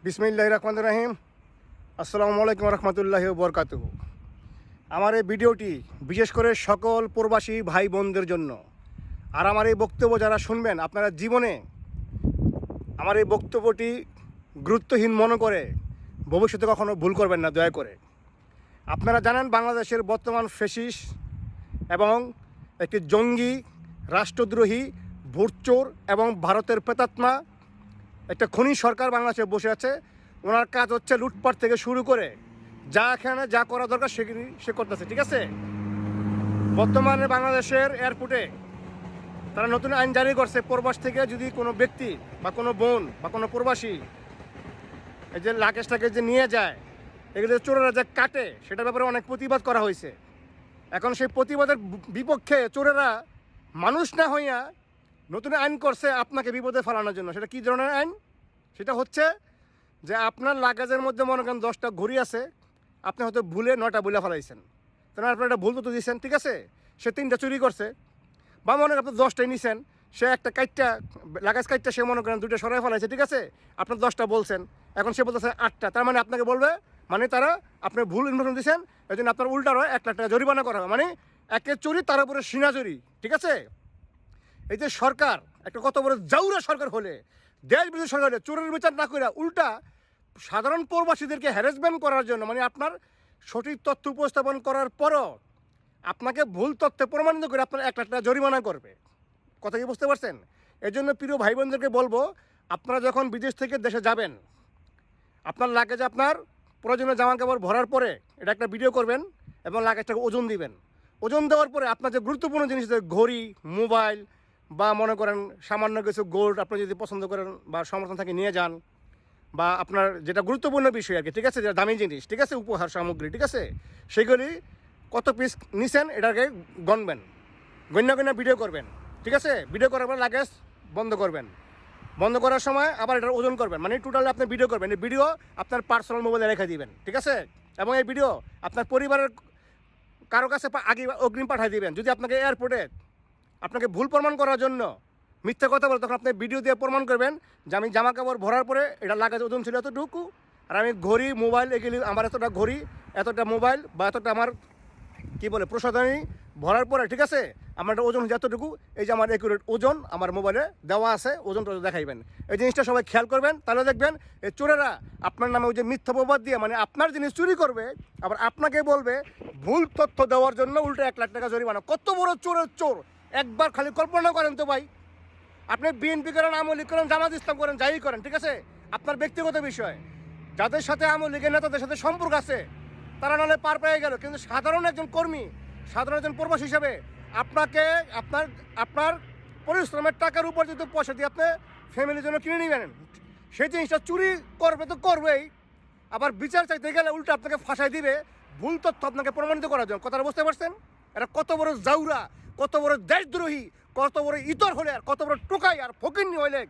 বিসমিল্লাহির রহমানির রহিম। আসসালামু আলাইকুম রহমতুল্লাহি ওয়া বারাকাতুহু। আমার এই ভিডিওটি বিশেষ করে সকল প্রবাসী ভাই বোনদের জন্য। আর আমার এই বক্তব্য যারা শুনবেন, আপনারা জীবনে আমার এই বক্তব্যটি গুরুত্বহীন মনে করে ভবিষ্যতে কখনো ভুল করবেন না, দয়া করে। আপনারা জানেন বাংলাদেশের বর্তমান ফ্যাসিস্ট এবং একটি জঙ্গি, রাষ্ট্রদ্রোহী, ভোটচোর এবং ভারতের প্রেতাত্মা একটা খনি সরকার বাংলাদেশে বসে আছে। ওনার কাজ হচ্ছে লুটপাট থেকে শুরু করে যা এখানে যা করা দরকার সেগুলি সে করতেছে, ঠিক আছে। বর্তমানে বাংলাদেশের এয়ারপোর্টে তারা নতুন আইন জারি করছে, প্রবাস থেকে যদি কোনো ব্যক্তি বা কোনো বোন বা কোনো প্রবাসী এই যে লাগেজটাকে যে নিয়ে যায়, এগুলো চোরেরা যে কাটে, সেটার ব্যাপারে অনেক প্রতিবাদ করা হয়েছে। এখন সেই প্রতিবাদের বিপক্ষে চোরেরা মানুষ না হইয়া নতুন আইন করছে আপনাকে বিপদে ফেলানোর জন্য। সেটা কী ধরনের আইন? সেটা হচ্ছে যে আপনার লাগেজের মধ্যে মনে করেন 10টা ঘড়ি আছে, আপনি হয়তো ভুলে 9টা বলে ফেলাইছেন, তাহলে আপনার একটা ভুল তো দিয়েছেন, ঠিক আছে। সে 3টা চুরি করছে, বা মনে করেন আপনি 10টাই নিছেন, সে একটা কাইটটা লাগেজ কাইটটা সে মনে করেন 2টা সরাই ফেলাইছে, ঠিক আছে। আপনার 10টা বলছেন, এখন সে বলতেছে 8টা, তার মানে আপনাকে বলবে মানে তারা আপনি ভুল ইনফরমেশন দিয়েছেন, এই জন্য আপনার উল্টারও 1 লাখ টাকা জরিমানা করা হবে, মানে একে চুরি তার উপরে সিনা চুরি, ঠিক আছে। এই যে সরকার একটা কত বড় জাউরা সরকার হলে, দেশ বিদেশ সরকার হলে চোরের বিচার না করে উল্টা সাধারণ প্রবাসীদেরকে হ্যারাসমেন্ট করার জন্য, মানে আপনার সঠিক তথ্য উপস্থাপন করার পরও আপনাকে ভুল তথ্যে প্রমাণিত করে আপনার 1 লাখ টাকা জরিমানা করবে। কথা কি বুঝতে পারছেন? এই জন্য প্রিয় ভাই বোনদেরকে বলবো, আপনারা যখন বিদেশ থেকে দেশে যাবেন, আপনার লাগেজে আপনার প্রয়োজনীয় জামা কাপড় ভরার পরে এটা একটা ভিডিও করবেন এবং লাগেজটাকে ওজন দিবেন। ওজন দেওয়ার পরে আপনার যে গুরুত্বপূর্ণ জিনিস, ঘড়ি, মোবাইল বা মনে করেন সামান্য কিছু গোল্ড আপনি যদি পছন্দ করেন বা সমর্থন থাকে নিয়ে যান, বা আপনার যেটা গুরুত্বপূর্ণ বিষয় আর কি, ঠিক আছে, যেটা দামি জিনিস, ঠিক আছে, উপহার সামগ্রী, ঠিক আছে, সেগুলি কত পিস নিছেন এটাকে গণবেন, গণ্য ভিডিও করবেন, ঠিক আছে। ভিডিও করার পর লাগেজ বন্ধ করবেন, বন্ধ করার সময় আবার এটার ওজন করবেন, মানে টোটালি আপনি ভিডিও করবেন। এই ভিডিও আপনার পার্সোনাল মোবাইলে রেখে দিবেন, ঠিক আছে। এবং এই ভিডিও আপনার পরিবারের কারো কাছে আগে অগ্রিম পাঠিয়ে দিবেন। যদি আপনাকে এয়ারপোর্টে আপনাকে ভুল প্রমাণ করার জন্য মিথ্যা কথা বলে, তখন আপনি ভিডিও দিয়ে প্রমাণ করবেন যে আমি জামা কাপড় ভরার পরে এটা লাগেজ ওজন ছিল এতটুকু, আর আমি ঘড়ি, মোবাইল, এগুলি আমার এতটা ঘড়ি, এতটা মোবাইল বা এতটা আমার কী বলে প্রসাধনী ভরার পরে, ঠিক আছে, আমার একটা ওজন যতটুকু, এই যে আমার একুরেট ওজন আমার মোবাইলে দেওয়া আছে, ওজনটা দেখাইবেন। এই জিনিসটা সবাই খেয়াল করবেন, তাহলে দেখবেন এই চোরেরা আপনার নামে ওই যে মিথ্যা প্রবাদ দিয়ে, মানে আপনার জিনিস চুরি করবে, আবার আপনাকে বলবে ভুল তথ্য দেওয়ার জন্য উল্টো 1 লাখ টাকা জরিমানা। কত বড় চোরের চোর! একবার খালি কল্পনা করেন তো ভাই, আপনি বিএনপি করেন, আওয়ামী লীগ করেন, জামাত ইসলাম করেন, যাই করেন, ঠিক আছে, আপনার ব্যক্তিগত বিষয়। যাদের সাথে আওয়ামী লীগের নেতাদের সাথে সম্পর্ক আছে তারা নাহলে পার পেয়ে গেল, কিন্তু সাধারণ একজন কর্মী, সাধারণ একজন প্রবাসী হিসাবে আপনাকে আপনার পরিশ্রমের টাকার উপর যদি পয়সা দিয়ে আপনি ফ্যামিলির জন্য কিনে নেবেন, সেই জিনিসটা চুরি করবে তো করবেই, আবার বিচার চাইতে গেলে উল্টো আপনাকে ফাঁসাই দিবে ভুল তথ্য আপনাকে প্রমাণিত করার জন্য। কথাটা বুঝতে পারছেন? এটা কত বড় জাউরা, কত বড় দেশদ্রোহী, কত বড় ইতর হলে, আর কত বড় টোকাই আর ফকিন্নি হইলে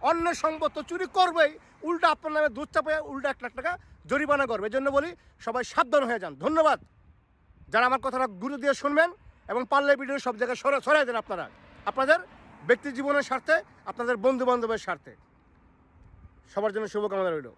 অন্য সম্পদ তো চুরি করবেই, উল্টা আপনার নামে দুধ চাপে উল্টা 1 লাখ টাকা জরিমানা করবে। এই জন্য বলি সবাই সাবধান হয়ে যান। ধন্যবাদ যারা আমার কথাটা গুরুত্ব দিয়ে শুনবেন, এবং পারলে ভিডিও সব জায়গায় সরাই দেন আপনারা, আপনাদের ব্যক্তি জীবনের স্বার্থে, আপনাদের বন্ধু বান্ধবের স্বার্থে। সবার জন্য শুভকামনা রইল।